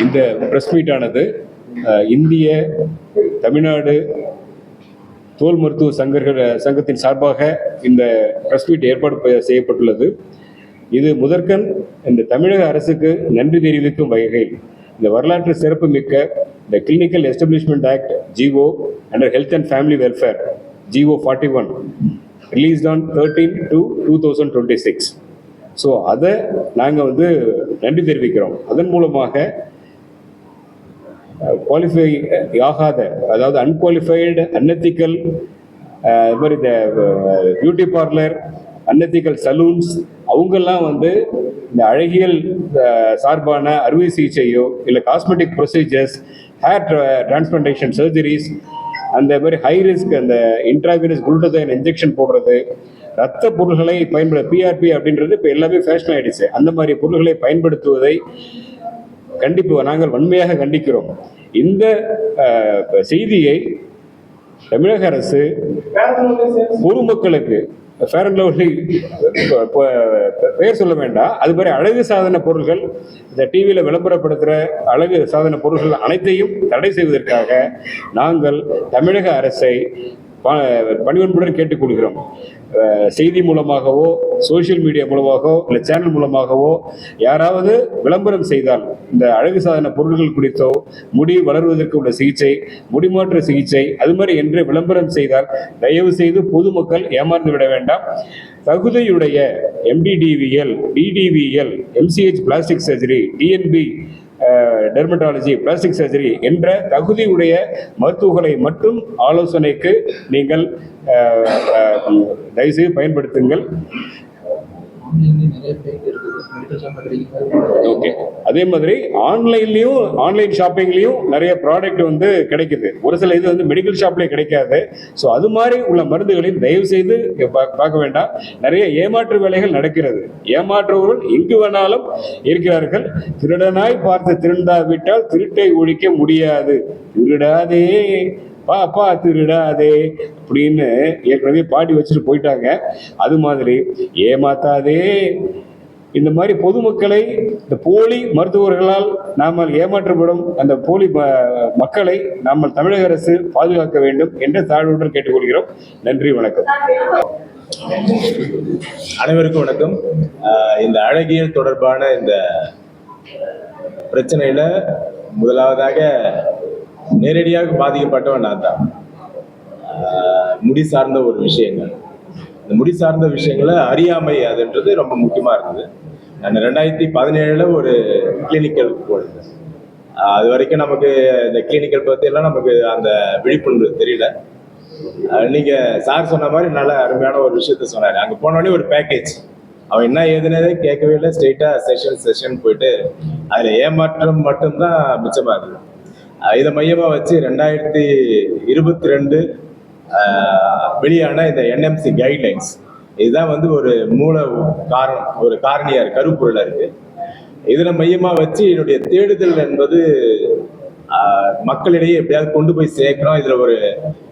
இந்த பிரஸ் மீட்டானது இந்திய தமிழ்நாடு தோல் மருத்துவ சங்கத்தின் சார்பாக இந்த பிரஸ் மீட் ஏற்பாடு செய்யப்பட்டுள்ளது. இது முதற்கண் இந்த தமிழக அரசுக்கு நன்றி தெரிவிக்கும் வகையில் இந்த வரலாற்று சிறப்பு மிக்க இந்த clinical establishment act GO under health and family welfare GO 41 released on 13/2/2026. So அதை நாங்கள் நன்றி தெரிவிக்கிறோம். அதன் மூலமாக குவாலிஃபை ஆகாத, அதாவது அன்குவாலிஃபைடு, அன்எத்திக்கல், இது மாதிரி இந்த பியூட்டி பார்லர், அன்எத்திக்கல் சலூன்ஸ், அவங்கெல்லாம் இந்த அழகியல் சார்பான அறுவை சிகிச்சையோ இல்லை cosmetic procedures, hair transplantation surgeries, அந்த மாதிரி ஹை ரிஸ்க் அந்த இன்ட்ராவினஸ் குளுட்டோதைன் இன்ஜெக்ஷன் போடுறது, ரத்த பொருள்களை PRP அப்படின்றது இப்போ எல்லாமே ஃபேஷன் ஆயிடுச்சு. அந்த மாதிரி பொருள்களை பயன்படுத்துவதை நாங்கள் வன்மையாக கண்டிக்கிறோம். இந்த செய்தியை தமிழக அரசு பொதுமக்களுக்கு ஃபேர் அண்ட் லவ்லி பெயர் சொல்ல வேண்டாம், அது மாதிரி அழகு சாதன பொருட்கள், இந்த டிவியில் விளம்பரப்படுத்துகிற அழகு சாதன பொருட்கள் அனைத்தையும் தடை செய்வதற்காக நாங்கள் தமிழக அரசை பணிவன்புடன் கேட்டுக்கொள்கிறோம். செய்தி மூலமாகவோ, சோசியல் மீடியா மூலமாகவோ, இல்லை சேனல் மூலமாகவோ யாராவது விளம்பரம் செய்தால் இந்த அழகு சாதன பொருட்கள் குறித்தோ, முடி வளர்வதற்கு உள்ள சிகிச்சை, முடிமாற்று சிகிச்சை, அது மாதிரி என்று விளம்பரம் செய்தால் தயவு செய்து பொதுமக்கள் ஏமாந்து விட வேண்டாம். தகுதியுடைய MDDVL, DDVL, MCH plastic surgery, DNB dermatology, plastic surgery என்ற தகுதியுடைய மருத்துவர்களை மட்டும் ஆலோசனைக்கு நீங்கள் தயவுசெய்து பயன்படுத்துங்கள். ஓகே, அதே மாதிரி ஆன்லைன் ஷாப்பிங்லயும் நிறைய ப்ராடக்ட் கிடைக்குது. ஒரு சில இது மெடிக்கல் ஷாப்லயே கிடைக்காது. ஸோ அது மாதிரி உள்ள மருந்துகளையும் தயவு செய்து பார்க்க வேண்டாம். நிறைய ஏமாற்று வேலைகள் நடக்கிறது. ஏமாற்றுவர்கள் எங்கு வேணாலும் இருக்கிறார்கள். திருடனாய் பார்த்து திருந்தாவிட்டால் திருட்டை ஒழிக்க முடியாது. திருடாதே பாப்பா திருடாதே அப்படின்னு ஏற்கனவே பாடி வச்சுட்டு போயிட்டாங்க. அது மாதிரி ஏமாத்தாதே. இந்த மாதிரி பொதுமக்களை இந்த போலி மருத்துவர்களால் நாம் ஏமாற்றப்படும் அந்த போலி மக்களை நாம் தமிழக அரசு பாதுகாக்க வேண்டும் என்ற தாழ்வுடன் கேட்டுக்கொள்கிறோம். நன்றி, வணக்கம். அனைவருக்கும் வணக்கம். இந்த அழகியல் தொடர்பான இந்த பிரச்சனையில முதலாவதாக நேரடியாக பாதிக்கப்பட்டவன் நான் தான். முடி சார்ந்த ஒரு விஷயங்கள், இந்த முடி சார்ந்த விஷயங்களை அறியாமை அதுன்றது ரொம்ப முக்கியமாக இருந்தது. நான் 2017 ஒரு கிளினிக்கல் போயிருந்தேன். அது வரைக்கும் நமக்கு இந்த கிளினிக்கல் பற்றி எல்லாம் நமக்கு அந்த விழிப்புணர்வு தெரியல. நீங்கள் சார் சொன்ன மாதிரி நல்ல அருமையான ஒரு விஷயத்த சொன்னார். அங்கே போனோடனே ஒரு பேக்கேஜ், அவன் என்ன ஏதுனதே கேட்கவே இல்லை. ஸ்ட்ரெயிட்டாக செஷன் போயிட்டு அதில் ஏமாற்றம் மட்டும்தான் மிச்சமாக இருக்குது. இதை மையமாக வச்சு 2022 வெளியான இந்த NMC கைட்லைன்ஸ், இதுதான் ஒரு மூல காரணம், ஒரு காரணியார் கருப்பொருளாக இருக்கு. இதில் மையமாக வச்சு என்னுடைய தேடுதல் என்பது மக்களிடையே எப்படியாவது கொண்டு போய் சேர்க்கணும். இதில்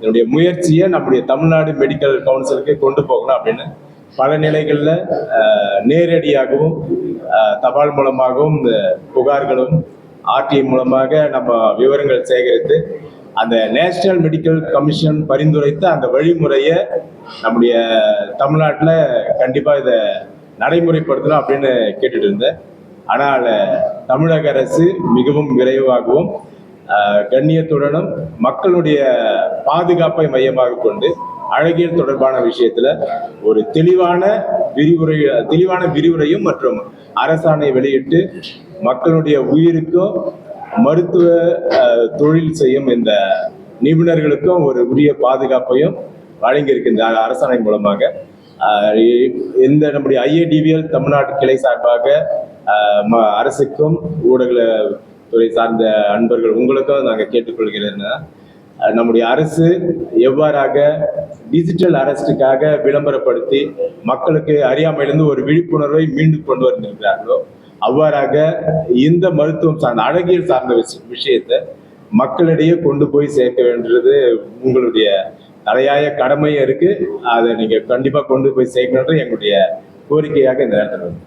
என்னுடைய முயற்சியை நம்முடைய தமிழ்நாடு மெடிக்கல் கவுன்சிலுக்கு கொண்டு போகணும் அப்படின்னு பல நிலைகளில் நேரடியாகவும் தபால் மூலமாகவும் இந்த புகார்களும் RTI மூலமாக நம்ம விவரங்கள் சேகரித்து அந்த நேஷனல் மெடிக்கல் கமிஷன் பரிந்துரைத்த அந்த வழிமுறையை நம்முடைய தமிழ்நாட்டில் கண்டிப்பாக இதை நடைமுறைப்படுத்தணும் அப்படின்னு கேட்டுட்டு இருந்தேன். ஆனால் தமிழக அரசு மிகவும் விரைவாகவும் கண்ணியத்துடனும் மக்களுடைய பாதுகாப்பை மையமாக கொண்டு அழகியல் தொடர்பான விஷயத்துல ஒரு தெளிவான விரிவுரையும் மற்றும் அரசாணை வெளியிட்டு மக்களுடைய உயிருக்கும் மருத்துவ தொழில் செய்யும் இந்த நிபுணர்களுக்கும் ஒரு உரிய பாதுகாப்பையும் வழங்கியிருக்கு இந்த அரசாணை மூலமாக. இந்த நம்முடைய IADVL தமிழ்நாட்டு கிளை சார்பாக அரசுக்கும் ஊடக துறை சார்ந்த அன்பர்கள் உங்களுக்கும் நாங்கள் கேட்டுக்கொள்கிறேன்னா, நம்முடைய அரசு எவ்வாறாக டிஜிட்டல் அரெஸ்டுக்காக விளம்பரப்படுத்தி மக்களுக்கு அறியாமையிலிருந்து ஒரு விழிப்புணர்வை மீண்டும் கொண்டு வந்திருக்கிறார்களோ, அவ்வாறாக இந்த மருத்துவம் சார்ந்த அழகியல் சார்ந்த விஷயத்தை மக்களிடையே கொண்டு போய் சேர்க்க வேண்டியது உங்களுடைய தலையாய கடமையும் இருக்கு. அதை நீங்க கண்டிப்பா கொண்டு போய் சேர்க்கணுன்றது எங்களுடைய கோரிக்கையாக இந்த நேரத்தில்